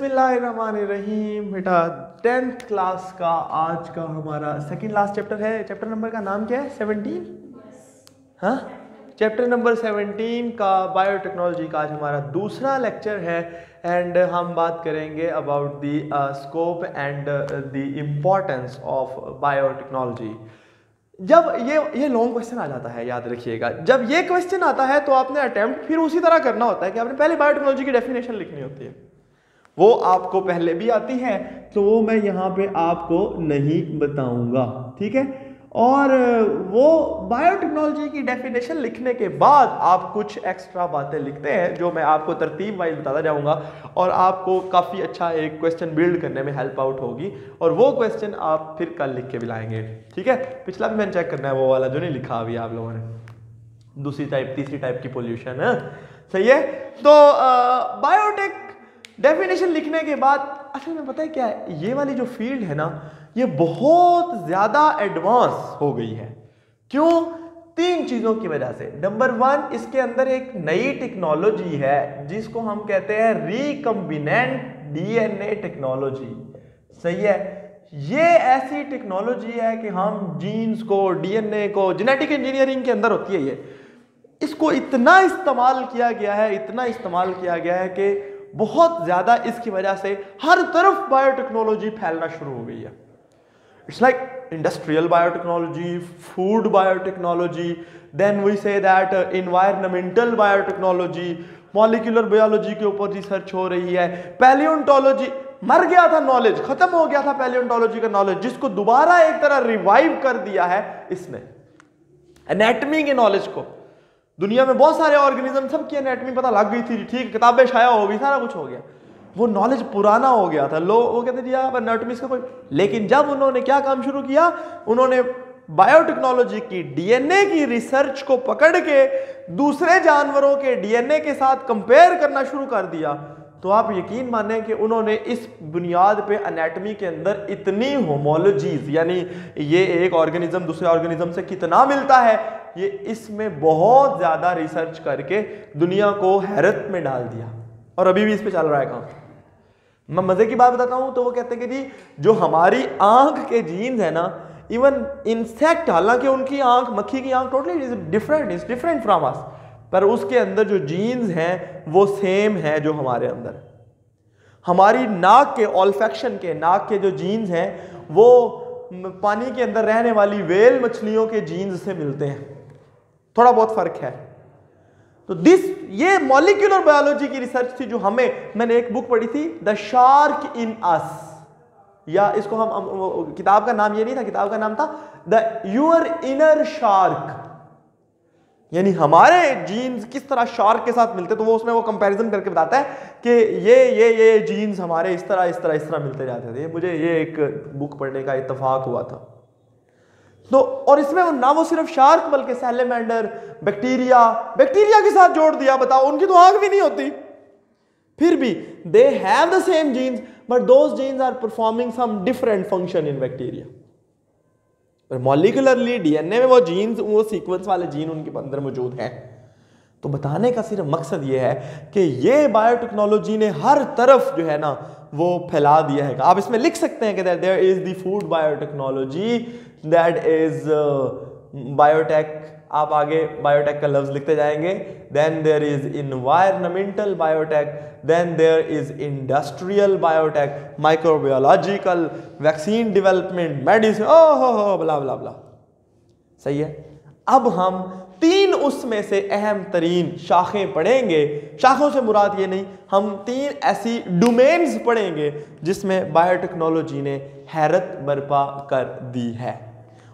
बिस्मिल्लाहिर्रहमानिर्रहीम। बेटा 10th class का आज का हमारा सेकंड लास्ट चैप्टर है। चैप्टर नंबर का नाम क्या है? 17। हाँ, चैप्टर नंबर 17 का बायोटेक्नोलॉजी का आज हमारा दूसरा लेक्चर है एंड हम बात करेंगे about the scope and the importance of biotechnology. जब ये लॉन्ग क्वेश्चन आ जाता है, याद रखिएगा, जब ये क्वेश्चन आता है तो आपने अटेम्प्ट फिर उसी तरह करना होता है कि आपने पहले बायोटेक्नोलॉजी की डेफिनेशन लिखनी होती है। वो आपको पहले भी आती है तो वो मैं यहाँ पे आपको नहीं बताऊंगा, ठीक है। और वो बायोटेक्नोलॉजी की डेफिनेशन लिखने के बाद आप कुछ एक्स्ट्रा बातें लिखते हैं जो मैं आपको तरतीब वाइज बताता जाऊंगा और आपको काफ़ी अच्छा एक क्वेश्चन बिल्ड करने में हेल्प आउट होगी और वो क्वेश्चन आप फिर कल लिख के भी लाएंगे, ठीक है। पिछला भी मैंने चेक करना है, वो वाला जो नहीं लिखा अभी आप लोगों ने, दूसरी टाइप तीसरी टाइप की पोल्यूशन है, सही है। तो बायोटेक डेफिनेशन लिखने के बाद असल में पता है क्या है, ये वाली जो फील्ड है ना ये बहुत ज्यादा एडवांस हो गई है। क्यों? तीन चीजों की वजह से। नंबर 1, इसके अंदर एक नई टेक्नोलॉजी है जिसको हम कहते हैं रिकम्बिनेंट डीएनए टेक्नोलॉजी, सही है। ये ऐसी टेक्नोलॉजी है कि हम जीन्स को, डीएनए को, जेनेटिक इंजीनियरिंग के अंदर होती है ये, इसको इतना इस्तेमाल किया गया है, इतना इस्तेमाल किया गया है कि बहुत ज्यादा इसकी वजह से हर तरफ बायोटेक्नोलॉजी फैलना शुरू हो गई है। It's like industrial biotechnology, food biotechnology, then we say that environmental biotechnology, molecular biology के ऊपर रिसर्च हो रही है। पैलियोंटोलॉजी, मर गया था नॉलेज, खत्म हो गया था पैलियोंटोलॉजी का नॉलेज, जिसको दोबारा एक तरह रिवाइव कर दिया है इसने, एनाटॉमी के नॉलेज को। दुनिया में बहुत सारे ऑर्गेनिज्म, सबकी एनाटॉमी पता लग गई थी, ठीक, किताबें शाया हो गई, सारा कुछ हो गया, वो नॉलेज पुराना हो गया था। लोग वो कहते थे यार एनाटॉमी का कोई, लेकिन जब उन्होंने क्या काम शुरू किया, उन्होंने बायोटेक्नोलॉजी की डीएनए की रिसर्च को पकड़ के दूसरे जानवरों के डीएनए के साथ कंपेयर करना शुरू कर दिया, तो आप यकीन माने कि उन्होंने इस बुनियाद पे एनाटॉमी के अंदर इतनी होमोलॉजीज, यानी ये एक ऑर्गेनिज्म दूसरे ऑर्गेनिज्म से कितना मिलता है, ये इसमें बहुत ज्यादा रिसर्च करके दुनिया को हैरत में डाल दिया और अभी भी इस पे चल रहा है काम। मैं मजे की बात बताता हूं तो वो कहते हैं कि जी जो हमारी आंख के जीन्स है ना, इवन इंसेक्ट, हालांकि उनकी आंख, मक्खी की आंख टोटली डिफरेंट फ्रॉम अस, पर उसके अंदर जो जीन्स हैं वो सेम है जो हमारे अंदर। हमारी नाक के ऑल्फैक्शन के, नाक के जो जीन्स हैं वो पानी के अंदर रहने वाली वेल मछलियों के जीन्स से मिलते हैं, थोड़ा बहुत फर्क है। तो ये मॉलिक्यूलर बायोलॉजी की रिसर्च थी जो मैंने एक बुक पढ़ी थी, द शार्क इन अस, या इसको हम किताब का नाम ये नहीं था, किताब का नाम था द यूर इनर शार्क, यानी हमारे जीन्स किस तरह शार्क के साथ मिलते, तो वो उसमें वो कंपैरिजन करके बताता है कि ये जीन्स हमारे इस तरह मिलते जाते थे। मुझे ये एक बुक पढ़ने का इत्तेफाक हुआ था। तो और इसमें ना वो सिर्फ शार्क बल्कि सैलेमेंडर, बैक्टीरिया के साथ जोड़ दिया। बताओ, उनकी तो आंख भी नहीं होती, फिर भी they have the same genes but those genes are performing some different function in bacteria. Molecularly DNA में वो जीन्स, वो सीक्वेंस वाले जीन उनके अंदर मौजूद हैं। तो बताने का सिर्फ मकसद ये है कि ये बायोटेक्नोलॉजी ने हर तरफ जो है ना वो फैला दिया है। आप इसमें लिख सकते हैं कि there is the food biotechnology, that is biotech, आप आगे बायोटेक का लफ्ज लिखते जाएंगे। Then there is environmental biotech, then there is industrial biotech, microbiological, vaccine development, medicine, ओहो ब्ला ब्ला ब्ला, सही है। अब हम 3 उसमें से अहम तरीन शाखें पढ़ेंगे। शाखों से मुराद ये नहीं, हम 3 ऐसी डोमेन्स पढ़ेंगे जिसमें बायोटेक्नोलॉजी ने हैरत बर्पा कर दी है।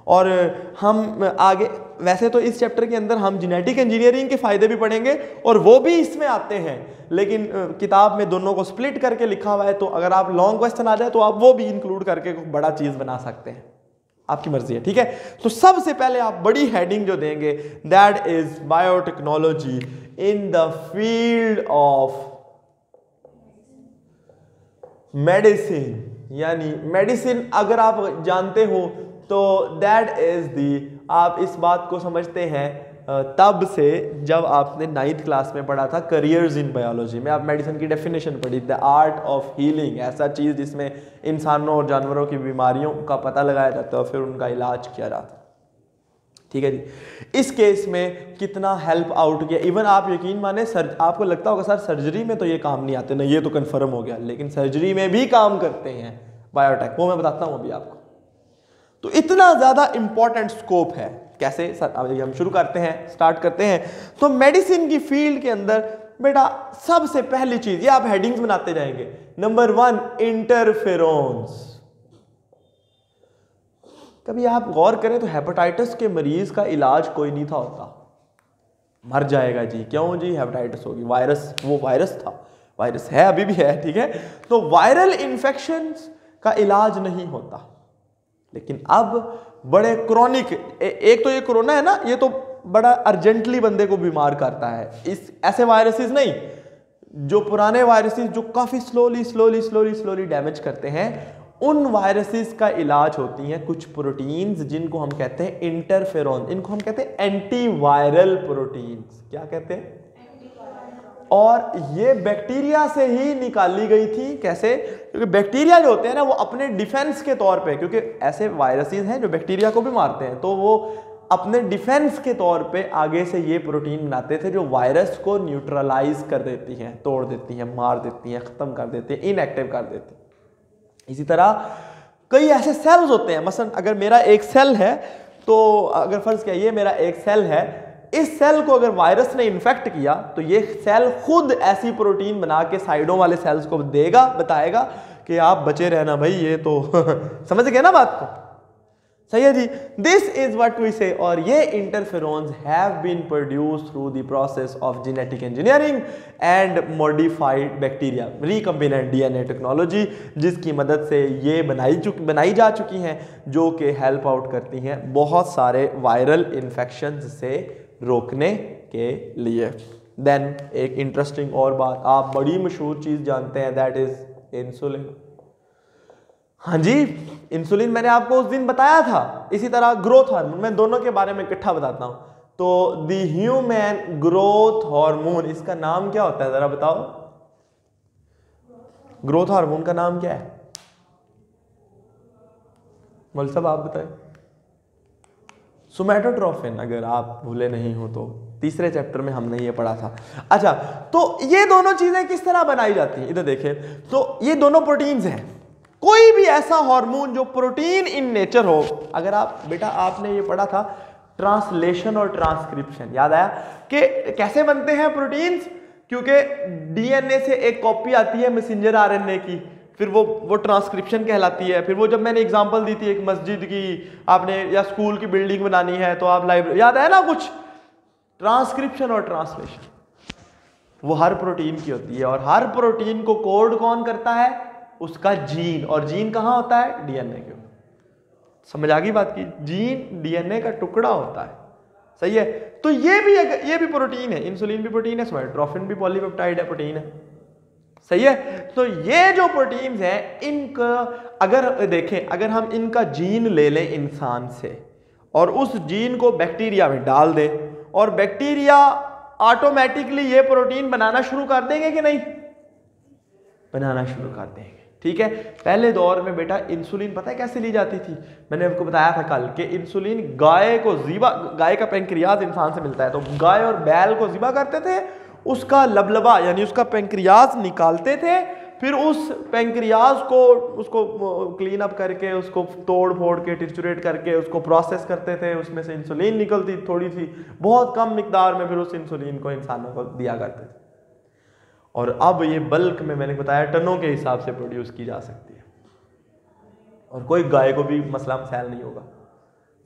और हम आगे, वैसे तो इस चैप्टर के अंदर हम जेनेटिक इंजीनियरिंग के फायदे भी पढ़ेंगे और वो भी इसमें आते हैं, लेकिन किताब में दोनों को स्प्लिट करके लिखा हुआ है, तो अगर आप लॉन्ग क्वेश्चन आ जाए तो आप वो भी इंक्लूड करके बड़ा चीज बना सकते हैं, आपकी मर्जी है, ठीक है। तो सबसे पहले आप बड़ी हेडिंग जो देंगे, that is biotechnology in the field of medicine, यानी मेडिसिन अगर आप जानते हो तो दैट इज दी, आप इस बात को समझते हैं तब से जब आपने 9th क्लास में पढ़ा था करियर्स इन बायोलॉजी में, आप मेडिसिन की डेफिनेशन पढ़ी, द आर्ट ऑफ हीलिंग, ऐसा चीज़ जिसमें इंसानों और जानवरों की बीमारियों का पता लगाया जाता है और फिर उनका इलाज किया जाता है। ठीक है जी। इस केस में कितना हेल्प आउट किया, इवन आप यकीन माने आपको लगता होगा सर सर्जरी में तो ये काम नहीं आते ना, ये तो कन्फर्म हो गया, लेकिन सर्जरी में भी काम करते हैं बायोटेक, वो मैं बताता हूँ अभी आपको। तो इतना ज़्यादा इंपॉर्टेंट स्कोप है। कैसे सर, अभी हम शुरू करते हैं, स्टार्ट करते हैं। तो मेडिसिन की फील्ड के अंदर बेटा सबसे पहली चीज, ये आप हेडिंग्स बनाते जाएंगे, नंबर 1 इंटरफेरोन्स। कभी आप गौर करें तो हेपेटाइटिस के मरीज का इलाज कोई नहीं था होता, मर जाएगा जी, क्यों जी, हेपेटाइटिस होगी, वायरस, वो वायरस था, वायरस है अभी भी है, ठीक है। तो वायरल इन्फेक्शंस का इलाज नहीं होता, लेकिन अब बड़े क्रॉनिक, एक तो ये कोरोना है ना, ये तो बड़ा अर्जेंटली बंदे को बीमार करता है। इस ऐसे वायरसेस नहीं, जो पुराने वायरसेस जो काफी स्लोली डैमेज करते हैं, उन वायरसेस का इलाज होती हैं कुछ प्रोटीन्स जिनको हम कहते हैं इंटरफेरोन, इनको हम कहते हैं एंटीवायरल प्रोटीन्स। क्या कहते हैं? और ये बैक्टीरिया से ही निकाली गई थी। कैसे? क्योंकि बैक्टीरिया जो होते हैं ना, वो अपने डिफेंस के तौर पे, क्योंकि ऐसे वायरसेस हैं जो बैक्टीरिया को भी मारते हैं, तो वो अपने डिफेंस के तौर पे आगे से ये प्रोटीन बनाते थे जो वायरस को न्यूट्रलाइज कर देती हैं, तोड़ देती हैं, मार देती हैं, खत्म कर देती हैं, इनएक्टिव कर देती हैं। इसी तरह कई ऐसे सेल्स होते हैं, मसलन अगर मेरा एक सेल है, तो अगर फर्ज किया ये मेरा एक सेल है, इस सेल को अगर वायरस ने इन्फेक्ट किया तो ये सेल खुद ऐसी प्रोटीन बना के साइडों वाले सेल्स को देगा, बताएगा कि आप बचे रहना भाई, ये तो समझ गए ना बात को? सही है जी। This is what we say, और ये interferons have been produced through the process of genetic engineering and modified bacteria recombinant DNA technology, जिसकी मदद से ये बनाई जा चुकी हैं, जो कि हेल्प आउट करती हैं बहुत सारे वायरल इन्फेक्शंस से रोकने के लिए। देन एक इंटरेस्टिंग और बात, आप बड़ी मशहूर चीज जानते हैं, दैट इज इंसुलिन। हाँ जी, इंसुलिन मैंने आपको उस दिन बताया था। इसी तरह ग्रोथ हार्मोन, मैं दोनों के बारे में इकट्ठा बताता हूं। तो द ह्यूमन ग्रोथ हार्मोन, इसका नाम क्या होता है जरा बताओ? ग्रोथ हार्मोन का नाम क्या है? मौलवी साहब आप बताएं। सोमैटोट्रोफिन, अगर आप भूले नहीं हो तो तीसरे चैप्टर में हमने ये पढ़ा था। अच्छा, तो ये दोनों चीजें किस तरह बनाई जाती हैं, इधर देखें। तो ये दोनों प्रोटीन्स हैं। कोई भी ऐसा हार्मोन जो प्रोटीन इन नेचर हो, अगर आप बेटा आपने ये पढ़ा था ट्रांसलेशन और ट्रांसक्रिप्शन, याद आया कि कैसे बनते हैं प्रोटीन्स? क्योंकि डीएनए से एक कॉपी आती है मैसेंजर आरएनए की, फिर वो ट्रांसक्रिप्शन कहलाती है। फिर वो जब मैंने एग्जांपल दी थी एक मस्जिद की, आपने या स्कूल की बिल्डिंग बनानी है तो आप लाइब्रेरी, याद है ना कुछ? ट्रांसक्रिप्शन और ट्रांसलेशन वो हर प्रोटीन की होती है, और हर प्रोटीन को कोड कौन करता है? उसका जीन। और जीन कहाँ होता है? डीएनए के। समझ आ गई बात की? जीन डीएनए का टुकड़ा होता है, सही है। तो ये भी प्रोटीन है, इंसुलिन भी प्रोटीन है, सोमैटोट्रोफिन भी पॉलीपेप्टाइड है, प्रोटीन है, सही है। तो ये जो प्रोटीन्स हैं, इनका अगर देखें, अगर हम इनका जीन ले लें इंसान से और उस जीन को बैक्टीरिया में डाल दें, और बैक्टीरिया ऑटोमेटिकली ये प्रोटीन बनाना शुरू कर देंगे कि नहीं? बनाना शुरू कर देंगे, ठीक है। पहले दौर में बेटा इंसुलिन पता है कैसे ली जाती थी? मैंने आपको बताया था कल कि इंसुलिन गाय को ज़िबा, गाय का पैंक्रियाज इंसान से मिलता है, तो गाय और बैल को ज़िबा करते थे, उसका लबलबा यानी उसका पैंक्रियाज निकालते थे, फिर उस पैंक्रियाज को उसको क्लीन अप करके, उसको तोड़ फोड़ के, टिचुरेट करके उसको प्रोसेस करते थे, उसमें से इंसुलिन निकलती थोड़ी सी, बहुत कम मिकदार में, फिर उस इंसुलिन को इंसानों को दिया करते थे। और अब ये बल्क में, मैंने बताया, टनों के हिसाब से प्रोड्यूस की जा सकती है, और कोई गाय को भी मसला मसैल नहीं होगा।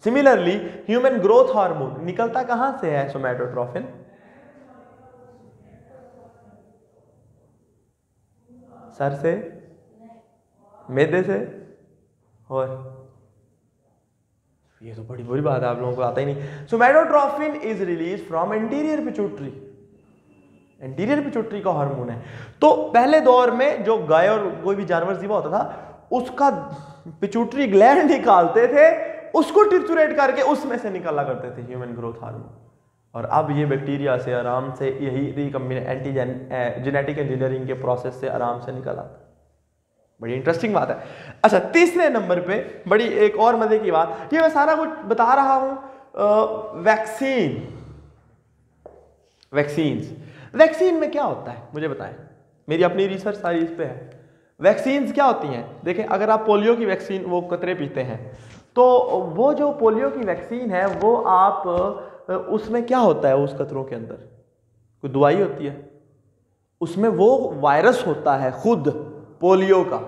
सिमिलरली ह्यूमन ग्रोथ हार्मोन निकलता कहां से है? सोमैटोट्रोफिन। सर से, मैदे से, और ये तो बड़ी बुरी बात है, आप लोगों को आता ही नहीं। Somatotrophin is released from anterior pituitary, anterior pituitary का हार्मोन है। तो पहले दौर में जो गाय और कोई भी जानवर ज़िबा होता था, उसका पिट्यूटरी ग्लैंड निकालते थे, उसको टिचुरेट करके उसमें से निकाला करते थे ह्यूमन ग्रोथ हार्मोन। और अब ये बैक्टीरिया से आराम से यही जेनेटिक इंजीनियरिंग के प्रोसेस से आराम से निकल आता है। बड़ी इंटरेस्टिंग बात है। अच्छा, तीसरे नंबर पे बड़ी एक और मजे की बात, ये मैं सारा कुछ बता रहा हूं वैक्सीन में क्या होता है मुझे बताएं, मेरी अपनी रिसर्च सारी इस पे है। वैक्सीन्स क्या होती हैं? देखें, अगर आप पोलियो की वैक्सीन वो कतरे पीते हैं तो वो जो पोलियो की वैक्सीन है वो आप उसमें क्या होता है, उस कतरों के अंदर कोई दवाई होती है, उसमें वो वायरस होता है खुद पोलियो का,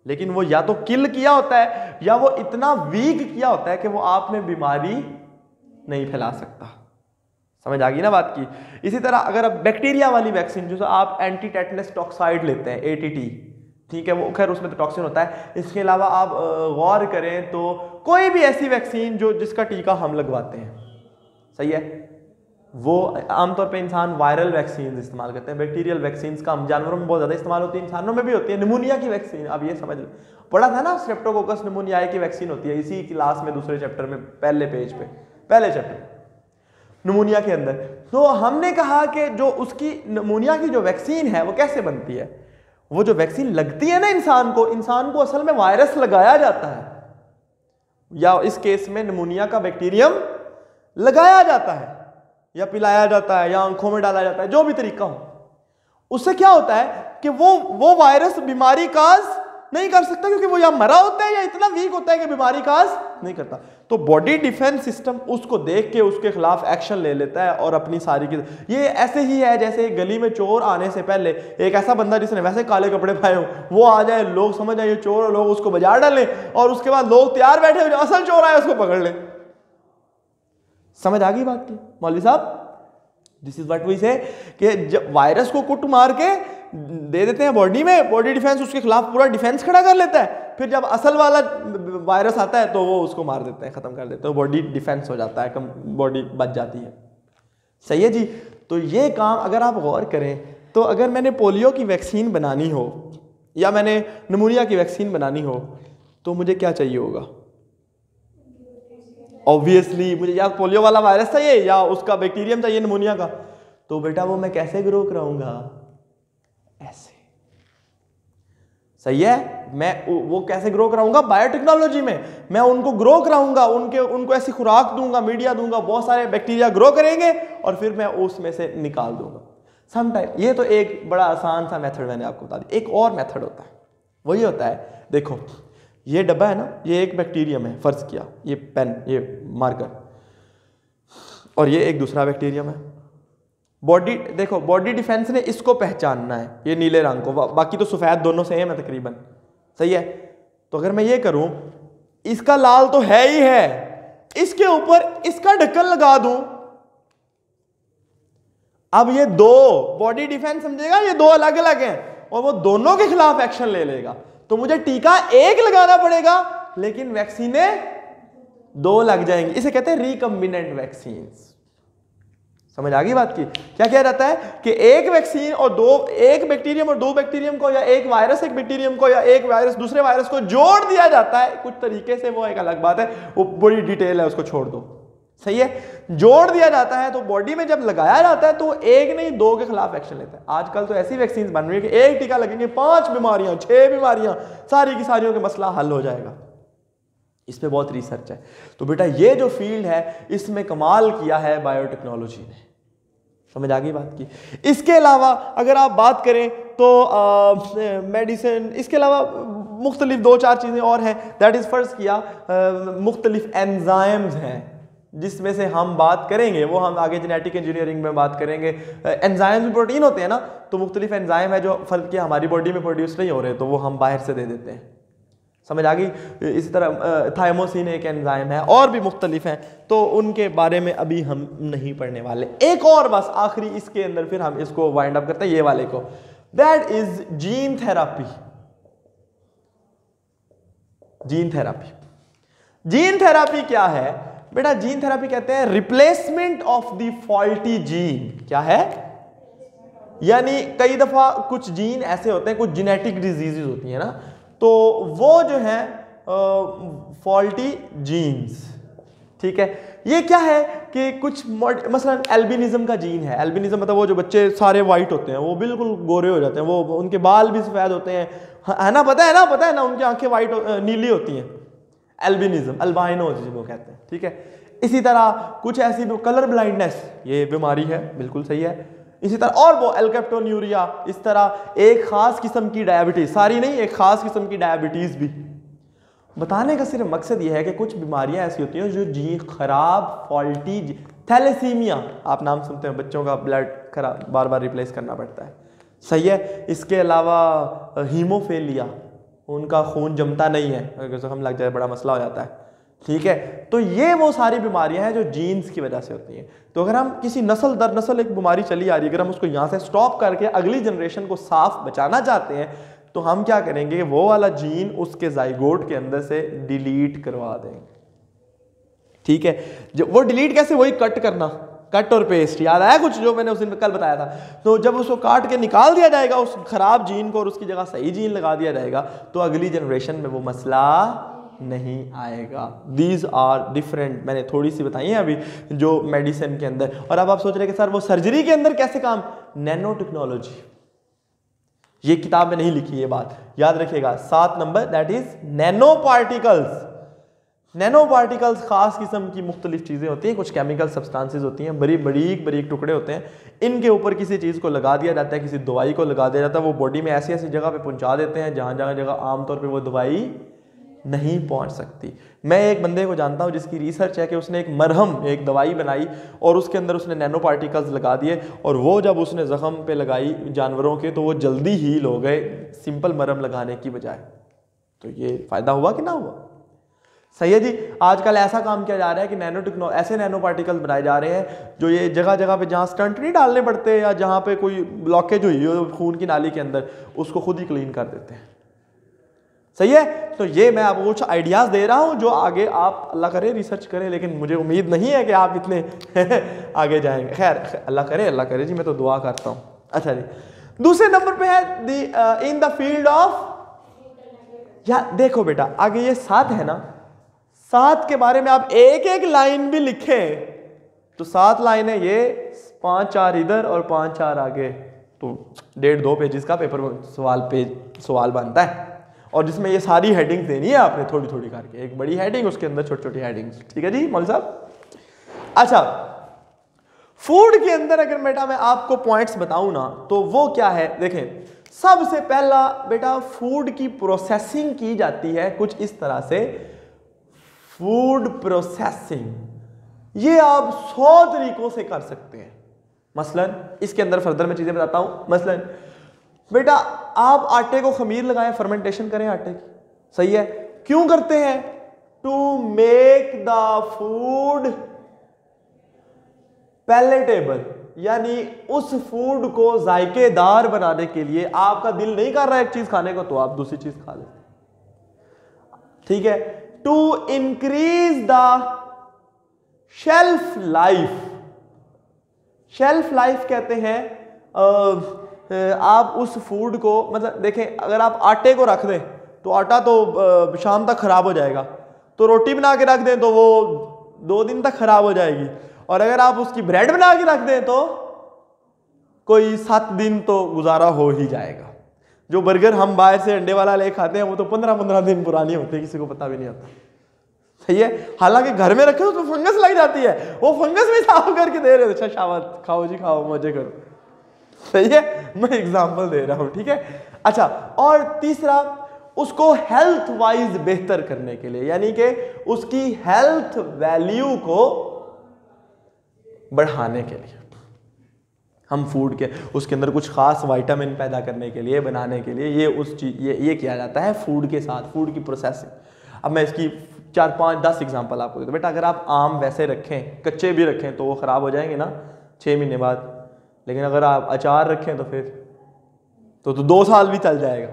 लेकिन वो या तो किल किया होता है या वो इतना वीक किया होता है कि वो आप में बीमारी नहीं फैला सकता। समझ आ गई ना बात की? इसी तरह अगर आप बैक्टीरिया वाली वैक्सीन, जो आप एंटी टेटनस टॉक्साइड लेते हैं ATT, ठीक है, वो खैर उसमें तो टॉक्सिन होता है। इसके अलावा आप गौर करें तो कोई भी ऐसी वैक्सीन जिसका टीका हम लगवाते हैं, सही है, वो आमतौर पे इंसान वायरल वैक्सीन इस्तेमाल करते हैं। बैक्टीरियल वैक्सीन का जानवरों में बहुत ज़्यादा इस्तेमाल होती है, इंसानों में भी होती है। निमोनिया की वैक्सीन, अब ये समझ पढ़ा था ना, स्ट्रेप्टोकोकस निमोनियाई की वैक्सीन होती है इसी क्लास में, दूसरे चैप्टर में, पहले पेज पे, पहले चैप्टर निमोनिया के अंदर। तो हमने कहा कि जो उसकी निमोनिया की जो वैक्सीन है वो कैसे बनती है। वो जो वैक्सीन लगती है ना इंसान को असल में वायरस लगाया जाता है, या इस केस में निमोनिया का बैक्टीरियम लगाया जाता है, या पिलाया जाता है, या आंखों में डाला जाता है, जो भी तरीका हो। उससे क्या होता है कि वो वायरस बीमारी काज नहीं कर सकता, क्योंकि वो या मरा होता है या इतना वीक होता है कि बीमारी काज नहीं करता। तो बॉडी डिफेंस सिस्टम उसको देख के उसके खिलाफ एक्शन ले लेता है और अपनी सारी की, ये ऐसे ही है जैसे गली में चोर आने से पहले एक ऐसा बंदा जिसने वैसे काले कपड़े पाए हो वो आ जाए, लोग समझ आए चोर, और लोग उसको बाजार डालें, और उसके बाद लोग तैयार बैठे हो, असल चोर आए उसको पकड़ ले। समझ आ गई बात की मौलवी साहब? दिस इज व्हाट वी से कि जब वायरस को कुट मार के दे देते हैं बॉडी में, बॉडी डिफेंस उसके खिलाफ पूरा डिफेंस खड़ा कर लेता है, फिर जब असल वाला वायरस आता है तो वो उसको मार देते हैं, खत्म कर देते हैं, बॉडी डिफेंस हो जाता है, कम बॉडी बच जाती है। सही है जी। तो ये काम अगर आप गौर करें तो अगर मैंने पोलियो की वैक्सीन बनानी हो या मैंने निमोनिया की वैक्सीन बनानी हो तो मुझे क्या चाहिए होगा? ऑब्वियसली मुझे या पोलियो वाला वायरस चाहिए या उसका बैक्टीरियम चाहिए निमोनिया का। तो बेटा वो मैं कैसे ग्रो कराऊंगा? ऐसे। सही है। मैं वो कैसे ग्रो कराऊंगा? बायोटेक्नोलॉजी में मैं उनको ग्रो कराऊंगा, उनको ऐसी खुराक दूंगा, मीडिया दूंगा, बहुत सारे बैक्टीरिया ग्रो करेंगे और फिर मैं उसमें से निकाल दूंगा समटाइम। ये तो एक बड़ा आसान सा मेथड मैंने आपको बता दिया। एक और मेथड होता है, वही होता है, देखो ये डब्बा है ना, ये एक बैक्टीरियम है, फर्ज किया, ये पेन, ये मार्कर, और ये एक दूसरा बैक्टीरियम है। बॉडी देखो, बॉडी डिफेंस ने इसको पहचानना है, ये नीले रंग को, बाकी तो सफेद दोनों सेम है तकरीबन। सही है। तो अगर मैं ये करूं, इसका लाल तो है ही है, इसके ऊपर इसका ढक्कन लगा दूं, अब ये दो बॉडी डिफेंस समझेगा, ये दो अलग अलग हैं और वो दोनों के खिलाफ एक्शन ले लेगा। तो मुझे टीका एक लगाना पड़ेगा लेकिन वैक्सीनें दो लग जाएंगी। इसे कहते हैं रिकम्बिनेंट वैक्सीन्स। समझ आ गई बात की? क्या किया जाता है कि एक वैक्सीन और एक बैक्टीरियम और दो बैक्टीरियम को, या एक वायरस एक बैक्टीरियम को, या एक वायरस दूसरे वायरस को जोड़ दिया जाता है कुछ तरीके से, वो एक अलग बात है, वो बड़ी डिटेल है, उसको छोड़ दो। सही है। जोड़ दिया जाता है तो बॉडी में जब लगाया जाता है तो एक नहीं दो के खिलाफ एक्शन लेता है। आजकल तो ऐसी वैक्सीन बन रही है कि एक टीका लगेंगे 5 बीमारियां 6 बीमारियां, सारी की सारियों का मसला हल हो जाएगा। इस पे बहुत रिसर्च है। तो बेटा ये जो फील्ड है इसमें कमाल किया है बायोटेक्नोलॉजी ने। समझ आ गई बात की? इसके अलावा अगर आप बात करें तो मेडिसिन, इसके अलावा मुख्तलिफ 2-4 चीज़ें और हैं। दैट इज़ फर्स्ट किया मुख्तलिफ एंजाइम्स हैं जिसमें से हम बात करेंगे, वो हम आगे जेनेटिक इंजीनियरिंग में बात करेंगे। एंजाइम्स प्रोटीन होते हैं ना, तो मुख्तलिफ एंजाइम है जो फर्क किया हमारी बॉडी में प्रोड्यूस नहीं हो रहे तो वो हम बाहर से दे देते हैं। समझ आ गई? इसी तरह थायमोसिन एक एंजाइम है, और भी मुख्तलिफ हैं, तो उनके बारे में अभी हम नहीं पढ़ने वाले। एक और बस आखिरी इसके अंदर फिर हम इसको वाइंड अप करते हैं, ये वाले को। That is gene therapy. Gene therapy, gene therapy क्या है बेटा? जीन थेरापी कहते हैं replacement of the faulty gene. क्या है? यानी कई दफा कुछ जीन ऐसे होते हैं, कुछ जेनेटिक डिजीजेस होती है ना, तो वो जो है फॉल्टी जीन्स, ठीक है। ये क्या है कि कुछ मसलन एल्बिनिज्म का जीन है। एल्बिनिज्म मतलब वो जो बच्चे सारे वाइट होते हैं, वो बिल्कुल गोरे हो जाते हैं, वो उनके बाल भी सफ़ेद होते हैं, है ना, पता है ना, उनकी आंखें वाइट नीली होती हैं। एल्बिनिज्म, अल्बाइनो जिसको कहते हैं, ठीक है। इसी तरह कुछ ऐसी कलर ब्लाइंडनेस, ये बीमारी है, बिल्कुल सही है। इसी तरह और वो एल्केप्टोन्यूरिया, इस तरह एक खास किस्म की डायबिटीज, सारी नहीं, एक खास किस्म की डायबिटीज भी। बताने का सिर्फ मकसद ये है कि कुछ बीमारियां ऐसी होती हैं जो जीन खराब, फॉल्टी, थैलेसीमिया, आप नाम सुनते हैं, बच्चों का ब्लड खराब बार बार रिप्लेस करना पड़ता है, सही है। इसके अलावा हीमोफेलिया, उनका खून जमता नहीं है, अगर जख्म लग जाए बड़ा मसला हो जाता है, ठीक है। तो ये वो सारी बीमारियां हैं जो जीन्स की वजह से होती हैं। तो अगर हम किसी नस्ल दर नस्ल एक बीमारी चली आ रही है, अगर हम उसको यहाँ से स्टॉप करके अगली जनरेशन को साफ बचाना चाहते हैं, तो हम क्या करेंगे, वो वाला जीन उसके जाइगोट के अंदर से डिलीट करवा देंगे, ठीक है। जब वो डिलीट कैसे, वही कट करना, कट और पेस्ट, याद आया कुछ जो मैंने उस दिन कल बताया था। तो जब उसको काट के निकाल दिया जाएगा उस खराब जीन को और उसकी जगह सही जीन लगा दिया जाएगा, तो अगली जनरेशन में वो मसला नहीं आएगा। दीज आर डिफरेंट, मैंने थोड़ी सी बताई है अभी जो मेडिसिन के अंदर। और अब आप सोच रहे हैं कि सर वो सर्जरी के अंदर कैसे काम, नैनो टेक्नोलॉजी, ये किताब में नहीं लिखी ये बात, याद रखिएगा। 7 number, that is nano particles. Nano particles खास किस्म की मुख्तलिफ चीज़ें होती हैं, कुछ केमिकल सब्सटेंसेस होती हैं, बड़ी बारीक टुकड़े होते हैं, इनके ऊपर किसी चीज़ को लगा दिया जाता है, किसी दवाई को लगा दिया जाता है, वो बॉडी में ऐसी ऐसी जगह पे पहुंचा देते हैं जहाँ जगह आमतौर पे वो दवाई नहीं पहुंच सकती। मैं एक बंदे को जानता हूं जिसकी रिसर्च है कि उसने एक मरहम, एक दवाई बनाई और उसके अंदर उसने नैनो पार्टिकल्स लगा दिए, और वो जब उसने ज़ख्म पे लगाई जानवरों के तो वो जल्दी हील हो गए सिंपल मरहम लगाने की बजाय। तो ये फ़ायदा हुआ कि ना हुआ, सही है जी। आजकल ऐसा काम किया जा रहा है कि ऐसे नैनो पार्टिकल्स बनाए जा रहे हैं जो ये जगह जगह पे जहाँ स्टंट नहीं डालने पड़ते या जहाँ पे कोई ब्लॉकेज हुई हो खून की नाली के अंदर, उसको खुद ही क्लीन कर देते हैं, सही है। तो ये मैं आपको कुछ आइडियाज़ दे रहा हूँ जो आगे आप अल्लाह करे रिसर्च करें, लेकिन मुझे उम्मीद नहीं है कि आप इतने आगे जाएंगे। खैर अल्लाह करे जी, मैं तो दुआ करता हूँ। अच्छा जी, दूसरे नंबर पे है इन द फील्ड ऑफ, या देखो बेटा आगे ये 7 है ना, 7 के बारे में आप एक एक लाइन भी लिखें तो 7 लाइनें ये, 5-4 इधर और 5-4 आगे, तो 1.5-2 पेजेस का पेपर सवाल बनता है, और जिसमें ये सारी हेडिंग्स देनी है आपने थोड़ी थोड़ी करके, एक बड़ी हेडिंग उसके अंदर छोटी छोटी हेडिंग्स, ठीक है जी मौलवी साहब। अच्छा, फूड के अंदर अगर बेटा मैं आपको पॉइंट्स बताऊं ना तो वो क्या है, देखें सबसे पहला बेटा फूड की प्रोसेसिंग की जाती है कुछ इस तरह से, फूड प्रोसेसिंग, ये आप 100 तरीकों से कर सकते हैं। मसलन इसके अंदर फर्दर मैं चीजें बताता हूं। मसलन बेटा आप आटे को खमीर लगाएं, फर्मेंटेशन करें आटे की, सही है, क्यों करते हैं, to make the food palatable, यानी उस फूड को जायकेदार बनाने के लिए। आपका दिल नहीं कर रहा एक चीज खाने को तो आप दूसरी चीज खा लेते, ठीक है। To increase the shelf life, shelf life कहते हैं आप उस फूड को, मतलब देखें अगर आप आटे को रख दें तो आटा तो शाम तक खराब हो जाएगा, तो रोटी बना के रख दें तो वो 2 दिन तक खराब हो जाएगी, और अगर आप उसकी ब्रेड बना के रख दें तो कोई 7 दिन तो गुजारा हो ही जाएगा। जो बर्गर हम बाहर से अंडे वाला ले खाते हैं वो तो 15-15 दिन पुरानी होती है, किसी को पता भी नहीं होता, सही है। हालांकि घर में रखे तो फंगस लग जाती है, वो फंगस भी साफ करके दे रहे हो, अच्छा शाबाश खाओ जी खाओ मजे करो, सही है, मैं एग्जांपल दे रहा हूं, ठीक है। अच्छा, और तीसरा उसको हेल्थ वाइज बेहतर करने के लिए, यानी कि उसकी हेल्थ वैल्यू को बढ़ाने के लिए हम फूड के उसके अंदर कुछ खास विटामिन पैदा करने के लिए, बनाने के लिए ये उस चीज ये किया जाता है फूड के साथ, फूड की प्रोसेसिंग। अब मैं इसकी 4-5-10 एग्जांपल आपको देता हूं। बेटा अगर आप आम वैसे रखें, कच्चे भी रखें तो वो खराब हो जाएंगे ना 6 महीने बाद, लेकिन अगर आप अचार रखें तो फिर तो 2 साल भी चल जाएगा,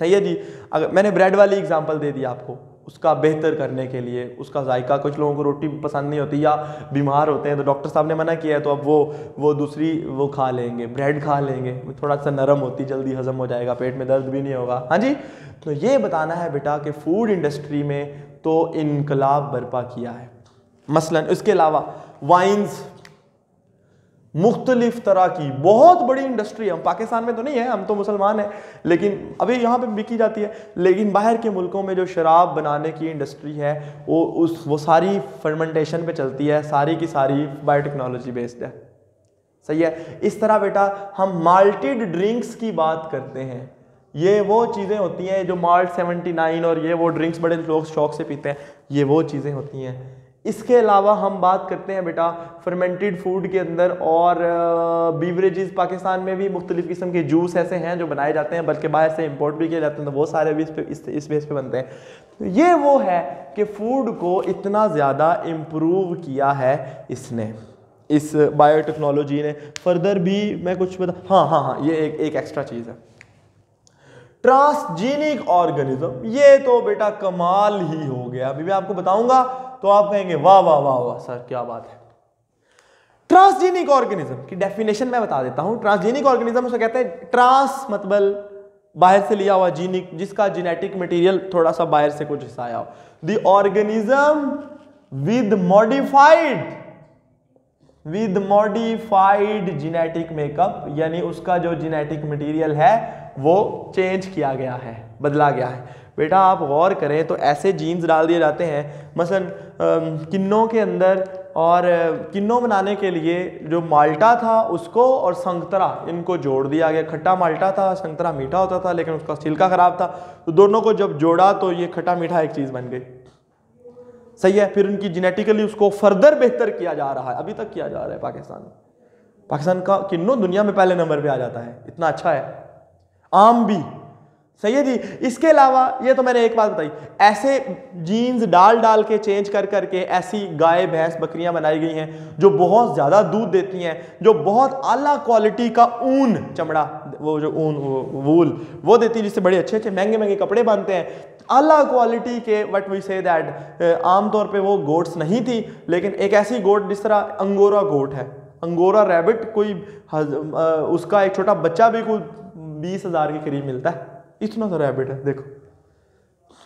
सही है जी। अगर मैंने ब्रेड वाली एग्जांपल दे दी आपको, उसका बेहतर करने के लिए, उसका जायका, कुछ लोगों को रोटी पसंद नहीं होती या बीमार होते हैं तो डॉक्टर साहब ने मना किया है, तो अब वो दूसरी वो खा लेंगे, ब्रेड खा लेंगे, थोड़ा सा नरम होती, जल्दी हजम हो जाएगा, पेट में दर्द भी नहीं होगा। हाँ जी, तो ये बताना है बेटा कि फूड इंडस्ट्री में तो इनकलाब बर्पा किया है। मसलन इसके अलावा वाइन्स, मुख्तलिफ तरह की बहुत बड़ी इंडस्ट्री है। हम पाकिस्तान में तो नहीं है, हम तो मुसलमान हैं, लेकिन अभी यहाँ पे बिकी जाती है। लेकिन बाहर के मुल्कों में जो शराब बनाने की इंडस्ट्री है वो सारी फर्मेंटेशन पे चलती है, सारी की सारी बायोटेक्नोलॉजी बेस्ड है। सही है। इस तरह बेटा हम माल्टेड ड्रिंक्स की बात करते हैं, ये वो चीज़ें होती हैं जो माल्ट 79 और ये वो ड्रिंक्स बड़े लोग शौक से पीते हैं, ये वो चीज़ें होती हैं। इसके अलावा हम बात करते हैं बेटा फर्मेंटेड फूड के अंदर और बीवरेजेस। पाकिस्तान में भी मुख्तलिफ किस्म के जूस ऐसे हैं जो बनाए जाते हैं, बल्कि बाहर से इंपोर्ट भी किए जाते हैं, तो वो सारे भी इस बेस पे बनते हैं। तो ये वो है कि फूड को इतना ज़्यादा इम्प्रूव किया है इसने, इस बायोटेक्नोलॉजी ने। फर्दर भी मैं कुछ बता, हाँ, ये एक एक्स्ट्रा चीज़ है, ट्रांसजेनिक ऑर्गेनिज्म। ये तो बेटा कमाल ही हो गया। अभी मैं आपको बताऊंगा तो आप कहेंगे वाह वाह वाह वाह सर क्या बात है। ट्रांसजेनिक ऑर्गेनिज्म की डेफिनेशन मैं बता देता हूं। ट्रांसजेनिक ऑर्गेनिज्म उसे कहते हैं, ट्रांस मतलब बाहर से लिया हुआ, जीनिक जिसका जेनेटिक मटेरियल थोड़ा सा बाहर से कुछ हिस्सा आया हो। The organism with modified genetic makeup, यानी उसका जो जेनेटिक मटेरियल है वो चेंज किया गया है, बदला गया है। बेटा आप गौर करें तो ऐसे जीन्स डाल दिए जाते हैं, मसलन किन्नों के अंदर, और किन्नों बनाने के लिए जो माल्टा था उसको और संतरा इनको जोड़ दिया गया। खट्टा माल्टा था, संतरा मीठा होता था, लेकिन उसका छिलका खराब था, तो दोनों को जब जोड़ा तो ये खट्टा मीठा एक चीज़ बन गई। सही है। फिर उनकी जेनेटिकली उसको फर्दर बेहतर किया जा रहा है, अभी तक किया जा रहा है। पाकिस्तान का किन्नों दुनिया में पहले नंबर पे आ जाता है, इतना अच्छा है। आम भी सही है जी। इसके अलावा ये तो मैंने एक बात बताई, ऐसे जीन्स डाल के चेंज कर करके ऐसी गाय भैंस बकरियां बनाई गई हैं जो बहुत ज़्यादा दूध देती हैं, जो बहुत आला क्वालिटी का ऊन, चमड़ा, वो जो ऊन वूल वो देती है, जिससे बड़े अच्छे अच्छे महंगे महंगे कपड़े बनते हैं, आला क्वालिटी के। व्हाट वी से दैट आमतौर पे वो गोट्स नहीं थी, लेकिन एक ऐसी गोट जिस तरह अंगोरा गोट है, अंगोरा रैबिट, कोई उसका एक छोटा बच्चा भी कोई 20,000 के करीब मिलता है, इतना सा रैबिट है, देखो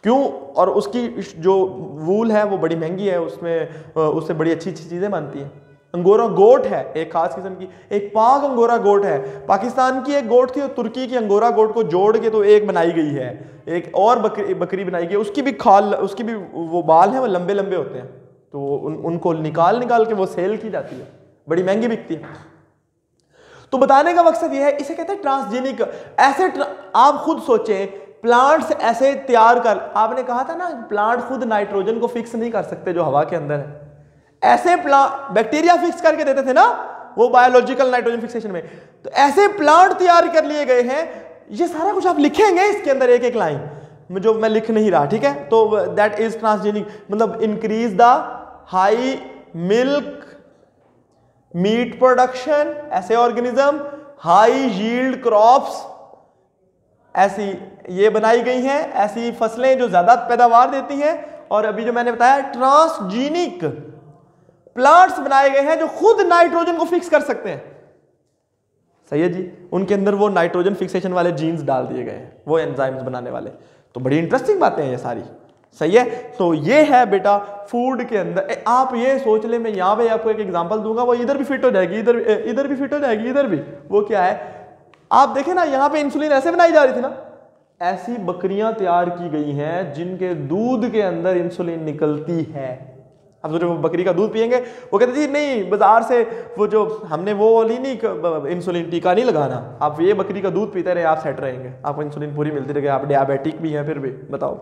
क्यों। और उसकी जो वूल है वो बड़ी महंगी है, उससे बड़ी अच्छी अच्छी चीज़ें बनती हैं। अंगोरा गोट है एक खास किस्म की, एक पाक अंगोरा गोट है। पाकिस्तान की एक गोट थी और तुर्की की अंगोरा गोट को जोड़ के तो एक बनाई गई है, एक और बकरी बनाई गई। उसकी भी खाल, उसकी भी वो बाल हैं वो लंबे लंबे होते हैं, तो उनको निकाल के वो सेल की जाती है, बड़ी महंगी बिकती है। तो बताने का मकसद यह है, इसे कहते हैं ट्रांसजेनिक। ऐसे आप खुद सोचें, प्लांट्स ऐसे तैयार कर, आपने कहा था ना प्लांट खुद नाइट्रोजन को फिक्स नहीं कर सकते जो हवा के अंदर है, ऐसे प्लांट बैक्टीरिया फिक्स करके देते थे ना वो बायोलॉजिकल नाइट्रोजन फिक्सेशन में। तो ऐसे प्लांट तैयार कर लिए गए हैं। ये सारा कुछ आप लिखेंगे इसके अंदर एक एक लाइन जो मैं लिख नहीं रहा, ठीक है। तो दैट इज ट्रांसजेनिक, मतलब increase the high milk meat production, ऐसे ऑर्गेनिज्म, हाई यील्ड क्रॉप्स, ऐसी ये बनाई गई हैं, ऐसी फसलें जो ज्यादा पैदावार देती हैं। और अभी जो मैंने बताया ट्रांसजेनिक प्लांट्स बनाए गए हैं जो खुद नाइट्रोजन को फिक्स कर सकते हैं। सही है जी। उनके अंदर वो नाइट्रोजन फिक्सेशन वाले जीन्स डाल दिए गए हैं, वो एंजाइम्स बनाने वाले। तो बड़ी इंटरेस्टिंग बातें हैं ये सारी। सही है। तो ये है बेटा फूड के अंदर। आप ये सोच ले, मैं यहाँ पे आपको एक एग्जांपल दूंगा, वो इधर भी फिट हो जाएगी, इधर भी फिट हो जाएगी, इधर भी। वो क्या है, आप देखें ना, यहाँ पे इंसुलिन ऐसे बनाई जा रही थी ना, ऐसी बकरियां तैयार की गई हैं जिनके दूध के अंदर इंसुलिन निकलती है। अब सोचो वो बकरी का दूध पियेंगे, वो कहते जी नहीं बाजार से वो जो हमने वो वाली नहीं इंसुलिन टीका नहीं लगाना, आप ये बकरी का दूध पीते रहे, आप सेट रहेंगे, आपको इंसुलिन पूरी मिलती रहेगी, आप डियाबिटिक भी हैं फिर भी, बताओ।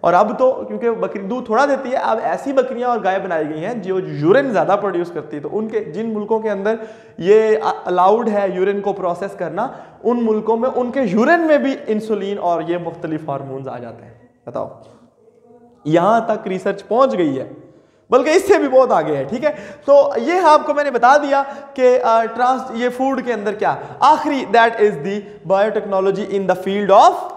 और अब तो क्योंकि बकरी दूध थोड़ा देती है, अब ऐसी बकरियां और गाय बनाई गई हैं जो यूरिन ज़्यादा प्रोड्यूस करती है। तो उनके जिन मुल्कों के अंदर ये अलाउड है यूरिन को प्रोसेस करना, उन मुल्कों में उनके यूरिन में भी इंसुलिन और ये मुख्तलिफ हार्मोन्स आ जाते हैं। बताओ, यहाँ तक रिसर्च पहुँच गई है, बल्कि इससे भी बहुत आगे है। ठीक है, तो ये आपको मैंने बता दिया कि ये फूड के अंदर क्या आखिरी, that is the biotechnology in the field of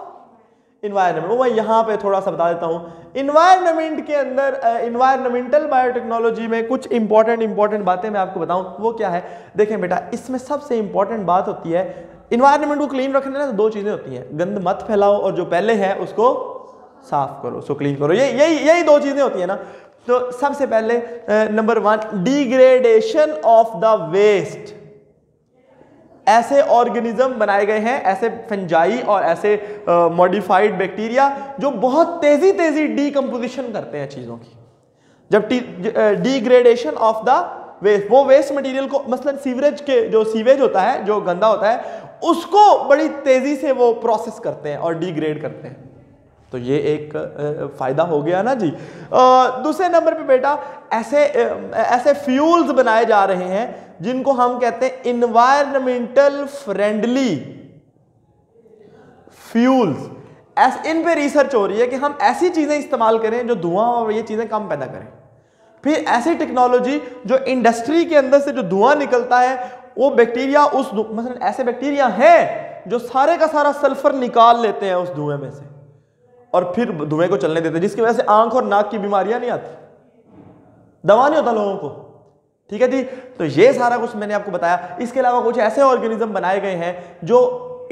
environment. वो मैं यहाँ पे थोड़ा सा बता देता हूँ। इन्वायरमेंट के अंदर इन्वायरमेंटल बायोटेक्नोलॉजी में कुछ इंपॉर्टेंट बातें मैं आपको बताऊँ। वो क्या है, देखें बेटा, इसमें सबसे इंपॉर्टेंट बात होती है इन्वायरमेंट को क्लीन रखने ना, तो दो चीज़ें होती हैं, गंद मत फैलाओ और जो पहले है उसको साफ करो, उसको क्लीन करो। यही दो चीज़ें होती है ना। तो सबसे पहले number 1, degradation of the waste. ऐसे ऑर्गेनिज्म बनाए गए हैं, ऐसे फंजाई और ऐसे मॉडिफाइड बैक्टीरिया जो बहुत तेजी डीकंपोजिशन करते हैं चीजों की। जब डिग्रेडेशन ऑफ द वेस्ट, वो वेस्ट मटेरियल को, मसलन सीवरेज के जो सीवेज होता है जो गंदा होता है, उसको बड़ी तेजी से वो प्रोसेस करते हैं और डिग्रेड करते हैं। तो ये एक फायदा हो गया ना जी। दूसरे नंबर पे बेटा ऐसे फ्यूल्स बनाए जा रहे हैं जिनको हम कहते हैं इन्वायरमेंटल फ्रेंडली फ्यूल्स। इन पे रिसर्च हो रही है कि हम ऐसी चीजें इस्तेमाल करें जो धुआं और ये चीजें कम पैदा करें। फिर ऐसी टेक्नोलॉजी जो इंडस्ट्री के अंदर से जो धुआं निकलता है, वो बैक्टीरिया मसलन ऐसे बैक्टीरिया हैं जो सारे का सारा सल्फर निकाल लेते हैं उस धुएं में से और फिर धुएं को चलने देते हैं, जिसकी वजह से आंख और नाक की बीमारियां नहीं आती, दवा नहीं होता लोगों को। ठीक है जी। तो ये सारा कुछ मैंने आपको बताया। इसके अलावा कुछ ऐसे ऑर्गेनिज्म बनाए गए हैं जो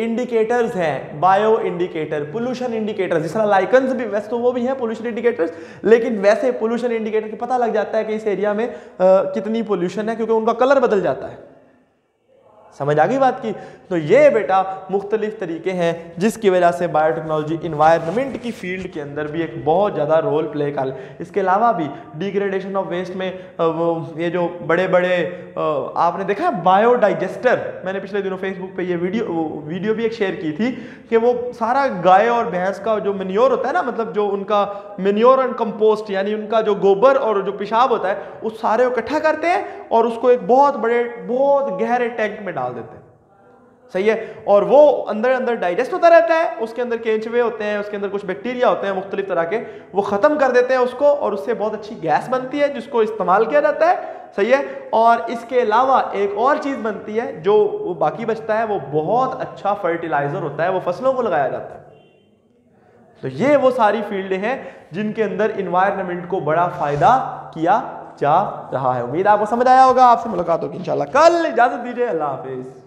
इंडिकेटर्स हैं, बायो इंडिकेटर, पोल्यूशन इंडिकेटर, जिस तरह लाइकन्स भी, वैसे तो वो भी हैं पोल्यूशन इंडिकेटर्स, लेकिन वैसे पोल्यूशन इंडिकेटर से पता लग जाता है कि इस एरिया में कितनी पोल्यूशन है, क्योंकि उनका कलर बदल जाता है। समझ आ गई बात की। तो ये बेटा मुख्तलिफ तरीके हैं जिसकी वजह से बायोटेक्नोलॉजी इन्वायरमेंट की फील्ड के अंदर भी एक बहुत ज़्यादा रोल प्ले कर। इसके अलावा भी डिग्रेडेशन ऑफ वेस्ट में ये जो बड़े बड़े आपने देखा है बायोडाइजेस्टर, मैंने पिछले दिनों फेसबुक पे ये वीडियो भी एक शेयर की थी कि वो सारा गाय और भैंस का जो मेन्योर होता है ना, मतलब जो उनका मेन्योर एंड कंपोस्ट, यानी उनका जो गोबर और जो पेशाब होता है, उस सारे को इकट्ठा करते हैं और उसको एक बहुत गहरे टैंक में डाल देते हैं। सही है। और वो अंदर डाइजेस्ट होता रहता है, उसके अंदर केंचुए होते हैं, उसके अंदर कुछ बैक्टीरिया होते हैं मुख्तलिफ तरह के, वो खत्म कर देते हैं उसको और उससे बहुत अच्छी गैस बनती है जिसको इस्तेमाल किया जाता है। सही है। और इसके अलावा एक और चीज बनती है जो वो बाकी बचता है, वो बहुत अच्छा फर्टिलाइजर होता है, वो फसलों को लगाया जाता है। तो ये वो सारी फील्ड हैं जिनके अंदर इन्वायरमेंट को बड़ा फायदा किया जा रहा है। उम्मीद आपको समझ आया होगा। आपसे मुलाकात होगी इंशाल्लाह कल। इजाजत दीजिए, अल्लाह हाफिज।